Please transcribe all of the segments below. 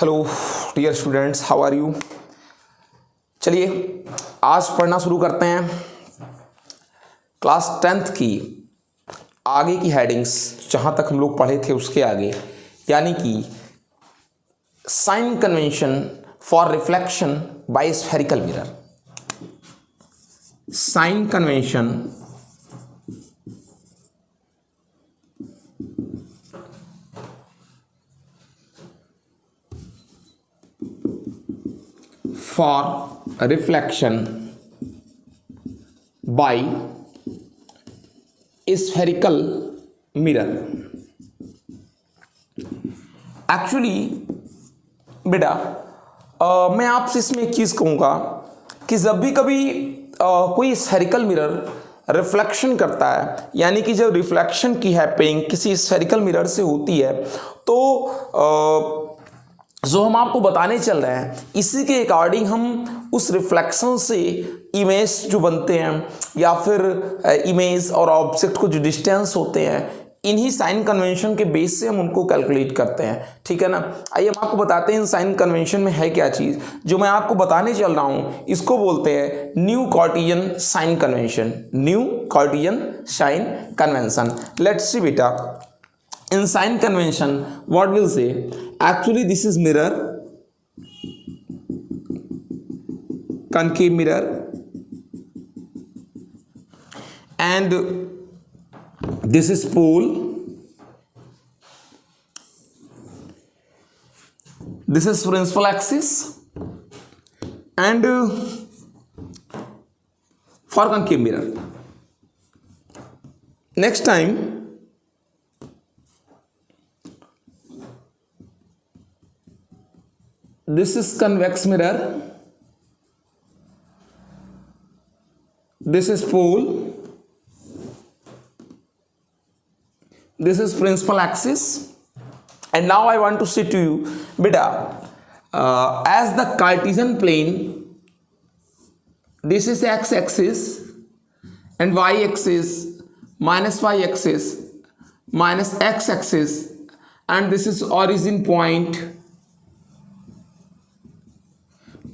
Hello dear students, how are you. चलिए आज पढ़ना शुरू करते हैं क्लास 10th की आगे की हेडिंग्स, जहाँ तक हम लोग पढ़े थे उसके आगे, यानी कि sign convention for reflection by spherical mirror. Sign convention for reflection by spherical mirror। Actually बेटा मैं आपसे इसमें एक चीज़ कहूँगा कि जब भी कभी कोई स्फेरिकल मिरर रिफ्लेक्शन करता है, यानी कि जब रिफ्लेक्शन की हैपनिंग किसी स्फेरिकल मिरर से होती है, तो जो हम आपको बताने चल रहे हैं इसी के अकॉर्डिंग हम उस रिफ्लेक्शन से इमेज जो बनते हैं, या फिर इमेज और ऑब्जेक्ट को जो डिस्टेंस होते हैं, इन्हीं साइन कन्वेंशन के बेस से हम उनको कैलकुलेट करते हैं। ठीक है ना। आइए हम आपको बताते हैं इन साइन कन्वेंशन में है क्या चीज़। जो मैं आपको बताने चल रहा हूँ इसको बोलते हैं new Cartesian sign convention. New Cartesian sign convention. Let's see बेटा, in sign convention what we'll say, actually this is mirror, concave mirror, and this is pole, this is principal axis, and for concave mirror. Next time this is convex mirror, this is pole, this is principal axis, and now I want to say to you beta, as the Cartesian plane, this is x axis and y axis minus y axis minus x axis, and this is origin point.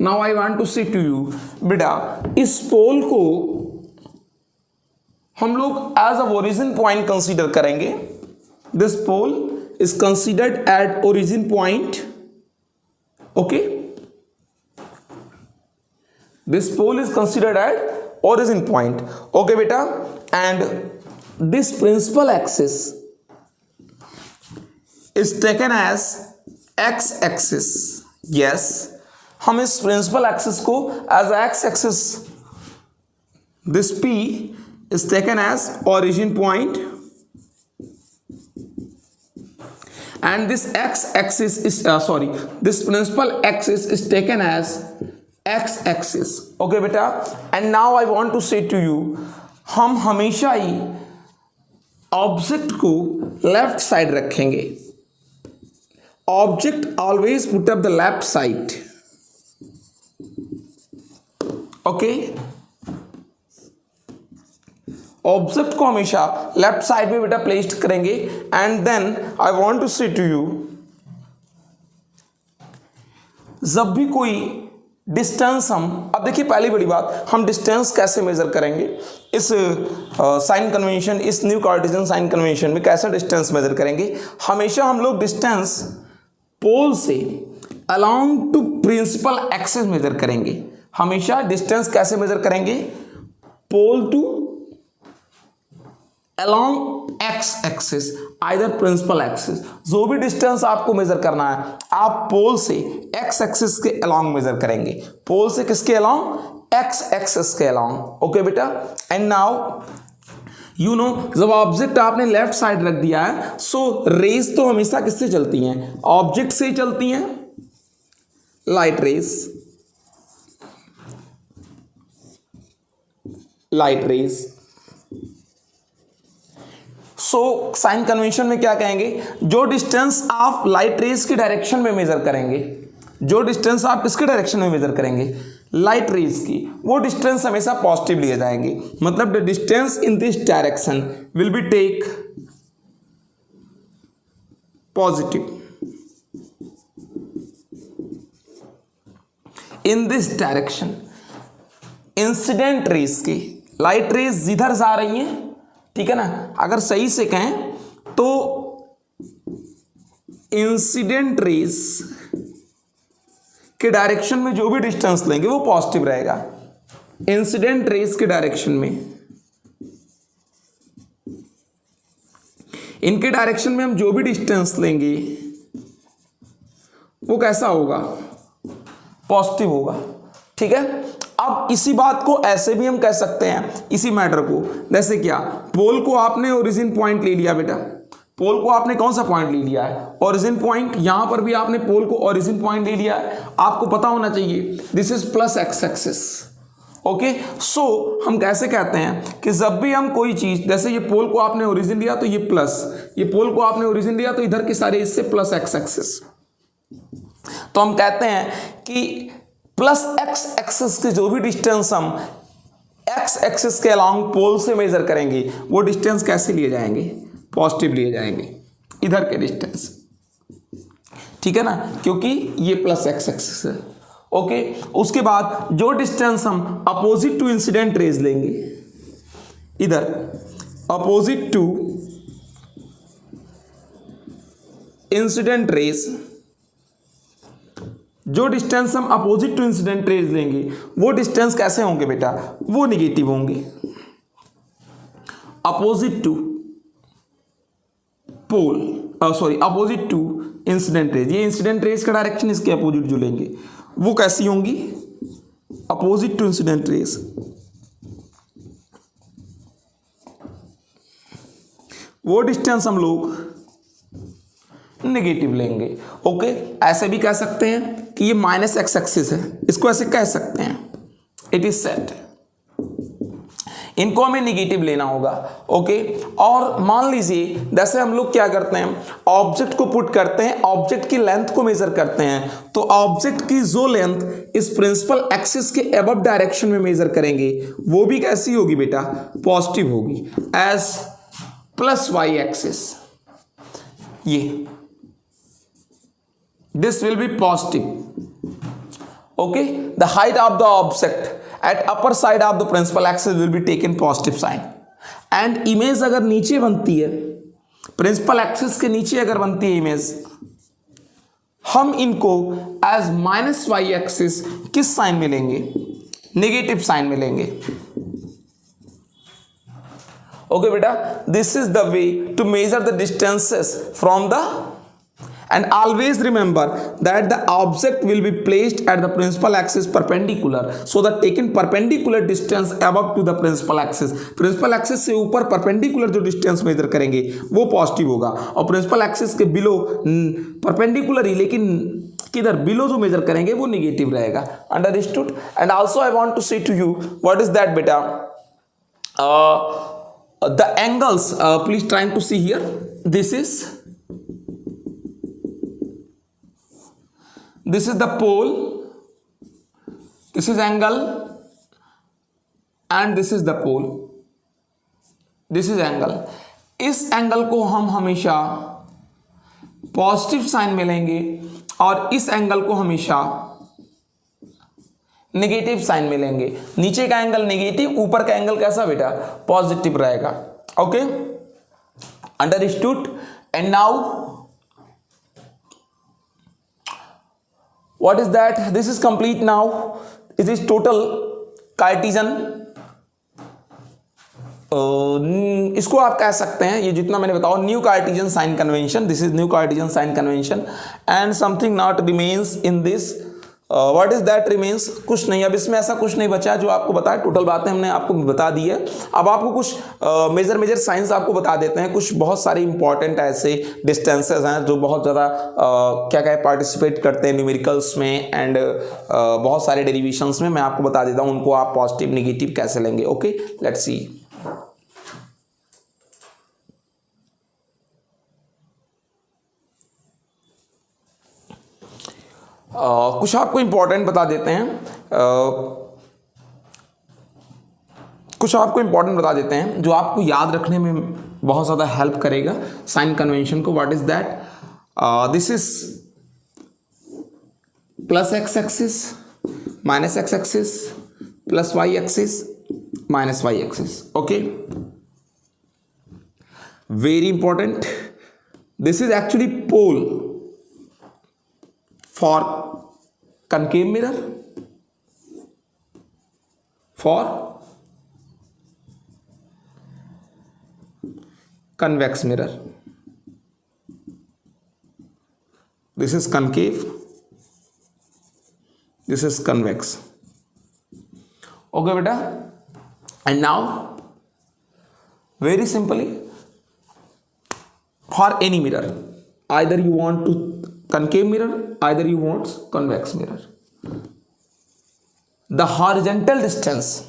Now I want to say to you बेटा, इस pole को हम लोग as a origin point consider करेंगे। This pole is considered at origin point. Okay, this pole is considered at origin point. Okay बेटा, and this principal axis is taken as X axis. Yes, हम इस principal axis को as X axis, this P is taken as origin point, and this X axis is this principal axis is taken as X axis. Okay बेटा, and now I want to say to you, हम हमेशा ही object को left side रखेंगे। Object always put up the left side. Okay, object को हमेशा left side में बेटा प्लेस्ड करेंगे। And then I want to say to you, जब भी कोई डिस्टेंस अब देखिए पहली बड़ी बात, हम डिस्टेंस कैसे मेजर करेंगे इस साइन कन्वेंशन, इस न्यू कार्टेशियन साइन कन्वेंशन में कैसे डिस्टेंस मेजर करेंगे। हमेशा हम लोग डिस्टेंस पोल से along to principal axis measure करेंगे। हमेशा डिस्टेंस कैसे मेजर करेंगे, pole to along x axis, either principal axis. जो भी डिस्टेंस आपको मेजर करना है, आप पोल से एक्स एक्सिस के अलोंग मेजर करेंगे। पोल से किसके अलोंग, एक्स एक्सिस के अलोंग। ओके बेटा, एंड नाउ यू नो, जब ऑब्जेक्ट आपने लेफ्ट साइड रख दिया है, सो रेज तो हमेशा किससे चलती हैं, ऑब्जेक्ट से ही चलती हैं, light rays, light rays. So sine convention में क्या कहेंगे, जो डिस्टेंस आप लाइट रेज की डायरेक्शन में मेजर करेंगे, जो डिस्टेंस आप किसके डायरेक्शन में मेजर करेंगे, लाइट रेज की, वो डिस्टेंस हमेशा पॉजिटिव लिए जाएंगे। मतलब the distance in this direction will be take positive. In this direction, incident rays की लाइट रेस जिधर जा रही हैं, ठीक है ना, अगर सही से कहें तो इंसिडेंट रेस के डायरेक्शन में जो भी डिस्टेंस लेंगे वो पॉजिटिव रहेगा। इंसिडेंट रेस के डायरेक्शन में, इनके डायरेक्शन में हम जो भी डिस्टेंस लेंगे वो कैसा होगा, पॉजिटिव होगा, ठीक है। अब इसी बात को ऐसे भी हम कह सकते हैं, इसी मैटर को, जैसे क्या, पोल को आपने ओरिजिन पॉइंट ले लिया बेटा, पोल को आपने कौन सा पॉइंट ले लिया है, ओरिजिन पॉइंट। यहां पर भी आपने पोल को ओरिजिन पॉइंट ले लिया है, आपको पता होना चाहिए this is plus X axis, okay. So हम कैसे कहते हैं कि जब भी हम कोई चीज, जैसे ये पोल को आपने ओरिजिन लिया तो ये प्लस, ये पोल को आपने ओरिजिन लिया तो इधर के सारे इससे प्लस एक्स एक्सिस, तो हम कहते हैं कि प्लस एक्स एक्सिस के जो भी डिस्टेंस हम एक्स एक्सिस के अलोंग पोल से मेजर करेंगे वो डिस्टेंस कैसे लिए जाएंगे, पॉजिटिव लिए जाएंगे, इधर के डिस्टेंस, ठीक है ना, क्योंकि ये प्लस एक्स एक्सिस है, ओके। उसके बाद जो डिस्टेंस हम अपोजिट टू इंसिडेंट रेज लेंगे, इधर अपोजिट टू इंसिडेंट रेज, जो डिस्टेंस हम अपोजिट टू इंसिडेंट रेज लेंगे वो डिस्टेंस कैसे होंगे बेटा, वो निगेटिव होंगे। Opposite to pole, sorry opposite to incident rays, ये इंसिडेंट रेज का डायरेक्शन इसके अपोजिट जो लेंगे वो कैसी होंगी, अपोजिट टू इंसिडेंट रेज, वो डिस्टेंस हम लोग नेगेटिव लेंगे, ओके। ऐसे भी कह सकते हैं कि ये माइनस एक्स एक्सिस है, इसको ऐसे कह सकते हैं, इट इज सेट, इनको हमें निगेटिव लेना होगा, ओके। और मान लीजिए जैसे हम लोग क्या करते हैं, ऑब्जेक्ट को पुट करते हैं, ऑब्जेक्ट की लेंथ को मेजर करते हैं, तो ऑब्जेक्ट की जो लेंथ इस प्रिंसिपल एक्सिस के अबव डायरेक्शन में मेजर करेंगे वो भी कैसी होगी बेटा, पॉजिटिव होगी, एज प्लस वाई एक्सिस, ये this will be positive, okay. The height of the object at upper side of the principal axis will be taken positive sign, and image अगर नीचे बनती है, प्रिंसिपल एक्सिस के नीचे अगर बनती है इमेज, हम इनको एज माइनस वाई एक्सिस किस साइन में लेंगे, नेगेटिव साइन में लेंगे, ओके बेटा। This is the way to measure the distances from the, and always remember that the object will be placed at the principal axis perpendicular, so the taken perpendicular distance above to the principal axis, principal axis से ऊपर perpendicular जो distance measure करेंगे वो positive होगा, और principal axis के below perpendicular ही लेकिन किधर below जो measure करेंगे वो negative रहेगा, understood। and also I want to say to you what is that beta, the angles, please trying to see here, this is the pole, this is angle, and this is the pole, this is angle। इस angle को हम हमेशा positive sign में लेंगे और इस angle को हमेशा नेगेटिव साइन में लेंगे। नीचे का एंगल नेगेटिव, ऊपर का एंगल कैसा बेटा, पॉजिटिव रहेगा, okay, understood. And now what is that, this is complete now, it is total Cartesian, इसको आप कह सकते हैं, ये जितना मैंने बताया new Cartesian sign convention, this is new Cartesian sign convention, and something not remains in this, what is that remains, कुछ नहीं, अब इसमें ऐसा कुछ नहीं बचा जो आपको बताया, टोटल बातें हमने आपको बता दी है। अब आपको कुछ मेजर साइंस आपको बता देते हैं, कुछ बहुत सारे इंपॉर्टेंट ऐसे डिस्टेंसेस हैं जो बहुत ज़्यादा क्या कहें पार्टिसिपेट करते हैं न्यूमेरिकल्स में एंड बहुत सारे डेरिवेशंस में, मैं आपको बता देता हूँ उनको आप पॉजिटिव निगेटिव कैसे लेंगे, ओके। लेट्स सी, कुछ आपको इंपॉर्टेंट बता देते हैं, कुछ आपको इंपॉर्टेंट बता देते हैं जो आपको याद रखने में बहुत ज़्यादा हेल्प करेगा साइन कन्वेंशन को। What is that, this is plus X axis, minus x axis plus y axis minus y axis. Okay, very important. This is actually pole for concave mirror, for convex mirror. This is concave, this is convex. Okay beta, and now very simply, for any mirror, either you want to concave mirror, either you want convex mirror, the horizontal distance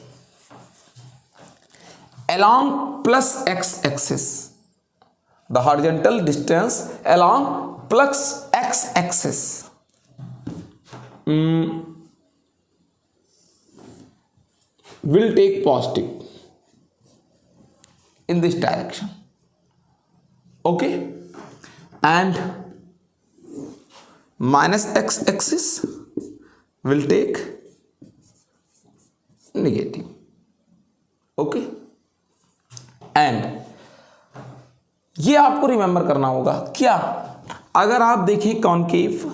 along plus x axis, the horizontal distance along plus x axis will take positive in this direction. Okay, and minus x axis will take negative. Okay, and ये आपको remember करना होगा क्या, अगर आप देखें concave,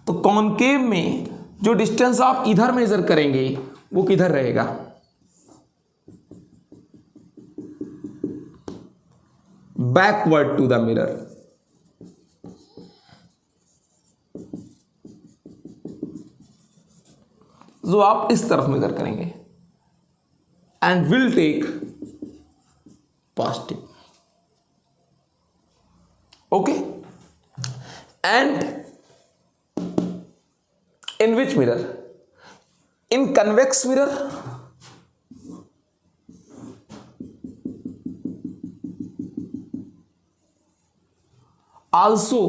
तो concave में जो डिस्टेंस आप इधर मेजर करेंगे वो किधर रहेगा, बैकवर्ड टू द मिरर. जो आप इस तरफ मेजर करेंगे and will take positive. Okay, and in which mirror, in convex mirror also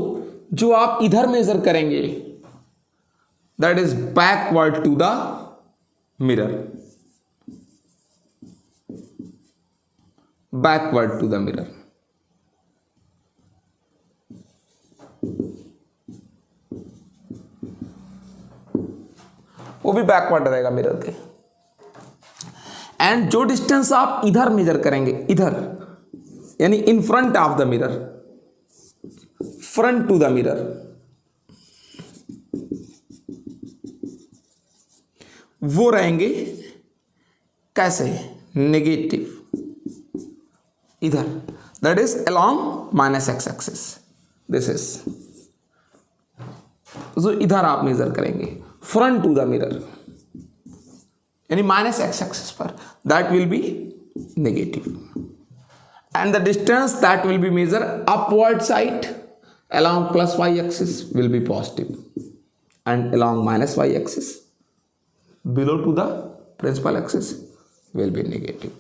जो आप इधर मेजर करेंगे that is backward to the mirror, backward to the mirror. वो भी बैकवर्ड रहेगा मिरर के. एंड जो डिस्टेंस आप इधर मेजर करेंगे, इधर यानी in front of the mirror, front to the mirror, वो रहेंगे कैसे, नेगेटिव इधर, that is along minus x axis. This is जो इधर आप मेजर करेंगे फ्रंट टू द मिरर यानी माइनस एक्स एक्सिस पर, that will be negative. And the distance that will be measure upward side along plus y axis will be positive, and along minus y axis below to the principal axis will be negative.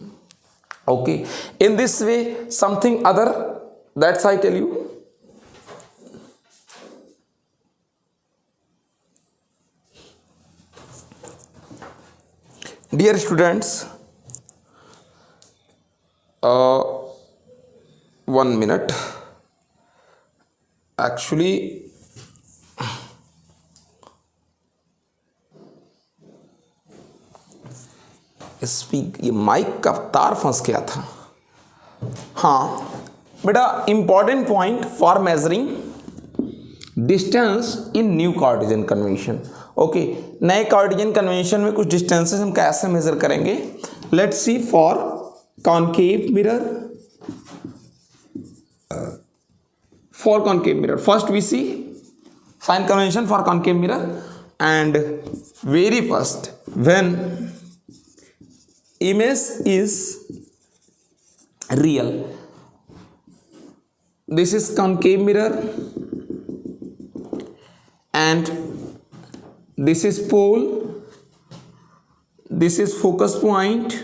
Okay, in this way something other, that's I tell you. Dear students, 1 minute. Actually ये mic का तार फंस गया था. हाँ बेटा, important point for measuring distance in new Cartesian convention. Okay, नए Cartesian convention में कुछ डिस्टेंसेस हम कैसे मेजर करेंगे. Let's see for concave mirror. For concave mirror, first we see sign convention for concave mirror, and very first, when image is real, this is concave mirror and this is pole, this is focus point,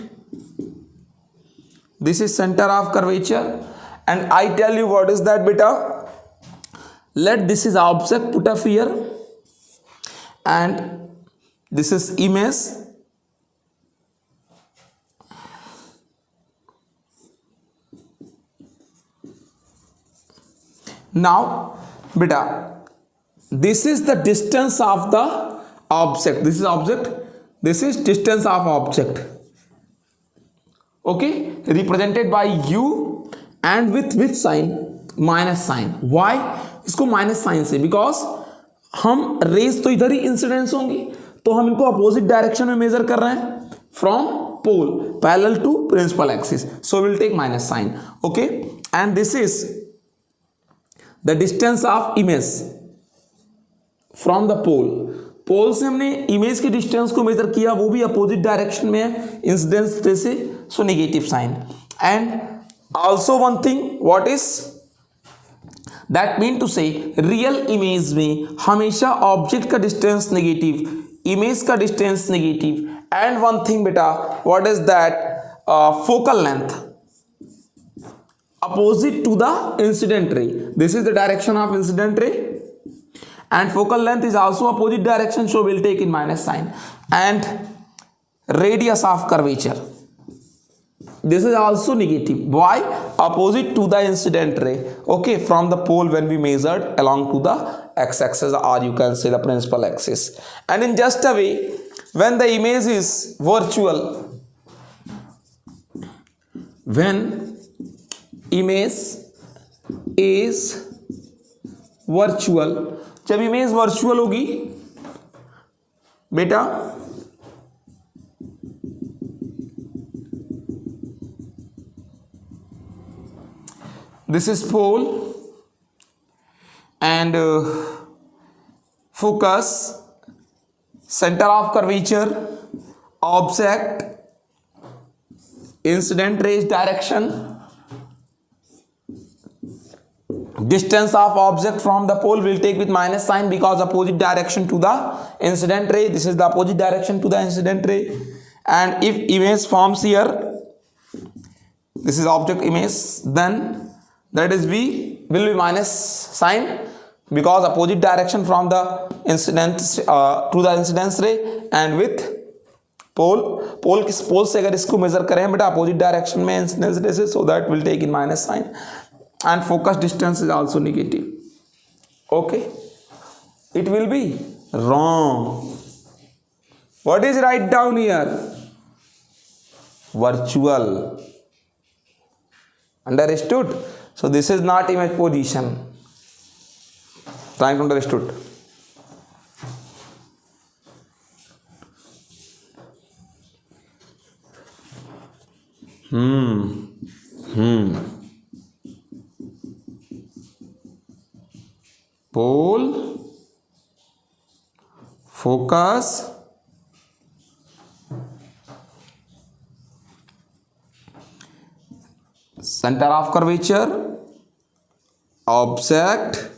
this is center of curvature, and I tell you what is that beta. Let this is object put up here, and this is image. Now beta, this is the distance of the object, this is object, this is distance of object, okay, represented by u and with which sign, minus sign. why इसको minus sign से, because हम rays तो इधर ही incidence होंगी, तो हम इनको opposite direction में मेजर कर रहे हैं from pole parallel to principal axis, so will take minus sign. Okay, and this is the distance of image from the pole. Pole से हमने इमेज के डिस्टेंस को मेजर किया, वो भी अपोजिट डायरेक्शन में है इंसिडेंस रे से, so negative sign. And also one thing, what is that mean to say, real image में हमेशा ऑब्जेक्ट का डिस्टेंस नेगेटिव, इमेज का distance negative. And one thing बेटा, what is that, focal length opposite to the incident ray. This is the direction of incident ray, and focal length is also opposite direction, so we'll take in minus sign. And radius of curvature, this is also negative. Why? Opposite to the incident ray. Okay, from the pole when we measured along to the x-axis, or you can say the principal axis. And in just a way, when the image is virtual, when image is virtual, जब image virtual होगी बेटा, this is pole and focus, centre of curvature, object, incident rays direction, distance of object from the pole will take with minus sign because opposite direction to the incident ray. This is the opposite direction to the incident ray. And if image forms here, this is object image, then that is V will be minus sign because opposite direction from the incident to the incidence ray. And with पोल से अगर इसको major करें बेटा opposite direction में incidence ray से, so that will take in minus sign. And focus distance is also negative. Okay, it will be wrong. What is write down here? Virtual. Understood? So this is not image position. Trying to understood. Pole, focus, center of curvature, object,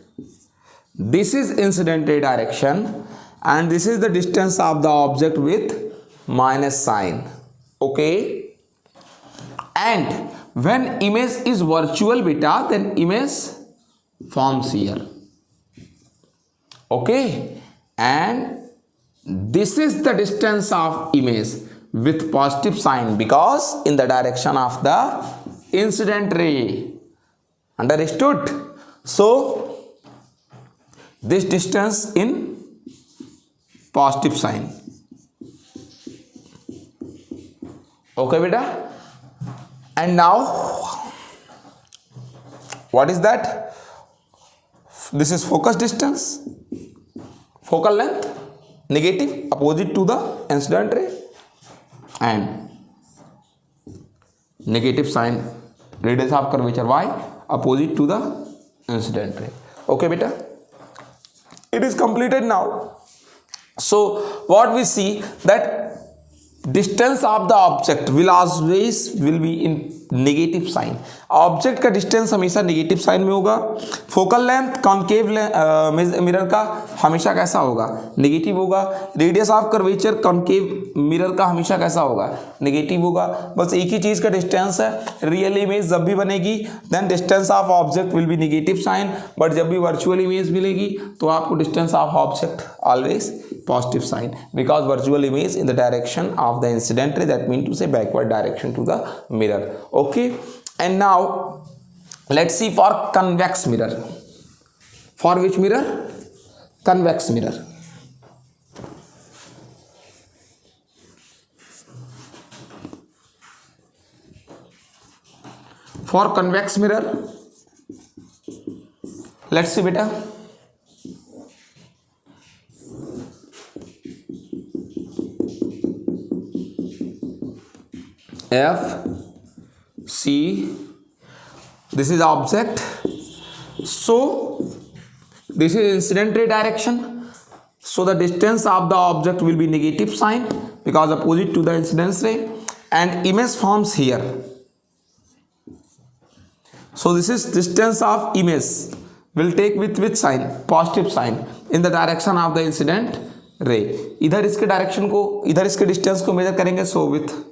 this is incident ray direction, and this is the distance of the object with minus sign. Okay, and when image is virtual beta, then image forms here. Okay, and this is the distance of image with positive sign because in the direction of the incident ray. Understood? So this distance in positive sign. Okay beta, and now what is that? This is focus distance, focal length negative opposite to the incident ray, and negative sign radius of curvature y opposite to the incident ray. Okay beta, it is completed now. So what we see that distance of the object will always will be in negative sign. Object का distance हमेशा negative sign में होगा. Focal length concave mirror का हमेशा कैसा होगा? Negative होगा. Radius of curvature concave mirror का हमेशा कैसा होगा? नेगेटिव होगा. बस एक ही चीज़ का डिस्टेंस है. रियल इमेज जब भी बनेगी then distance of object will be negative sign, but जब भी वर्चुअल इमेज मिलेगी तो आपको distance of object always positive sign because virtual image in the direction of the incident ray, that mean to say backward direction to the mirror. Okay, and now let's see for convex mirror. For which mirror? Convex mirror. for convex mirror, let's see beta. F C, this is object, so this is incident ray direction, so the distance of the object will be negative sign because opposite to the incidence ray, and image forms here. So this is distance of image will take with which sign, positive sign in the direction of the incident ray. इधर इसके direction को, इधर इसके distance को measure करेंगे, so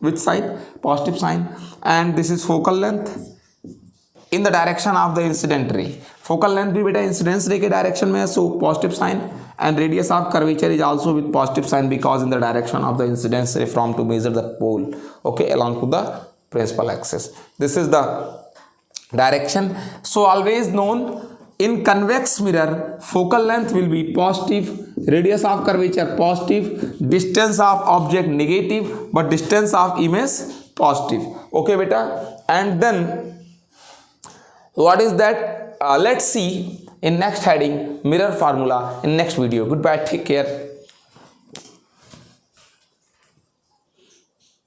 with sign, positive sign. And this is focal length in the direction of the incident ray. Focal length भी बेटा incidence ray के डायरेक्शन में है, so positive sign. And radius of curvature is also with positive sign because in the direction of the incidence ray from to measure the pole, okay, along to the principal axis. This is the direction. So always known, in convex mirror focal length will be positive, radius of curvature positive, distance of object negative, but distance of image positive, okay beta. And then what is that, let's see in next heading, mirror formula, in next video. Goodbye, take care.